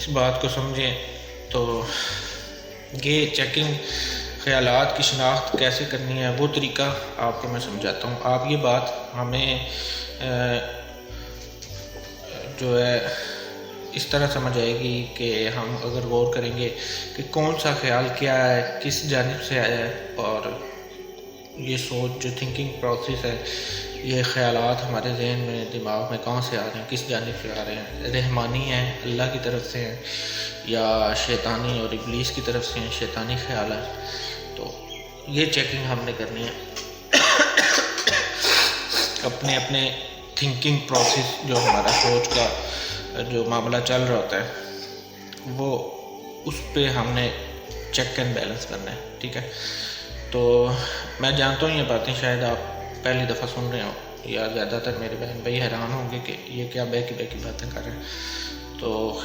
इस बात को समझें। तो ये चेकिंग ख़यालात की शनाख्त कैसे करनी है वो तरीका आपको मैं समझाता हूँ। आप ये बात हमें जो है इस तरह समझ आएगी कि हम अगर गौर करेंगे कि कौन सा ख्याल क्या है, किस जानिब से आया है, और ये सोच जो थिंकिंग प्रोसेस है, ये ख़यालात हमारे जहन में, दिमाग में कहाँ से आ रहे हैं, किस जानिब से आ रहे हैं, रहमानी हैं, अल्लाह की तरफ से हैं, या शैतानी और इब्लीस की तरफ से हैं, शैतानी ख्याल है। तो ये चेकिंग हमने करनी है अपने अपने थिंकिंग प्रोसेस, जो हमारा सोच का जो मामला चल रहा होता है वो उस पे हमने चेक एंड बैलेंस करना है, ठीक है। तो मैं जानता हूँ ये बातें शायद आप पहली दफ़ा सुन रहे हो, या ज़्यादातर मेरे बहन भाई हैरान होंगे कि ये क्या बहकी बहकी बातें कर रहे हैं। तो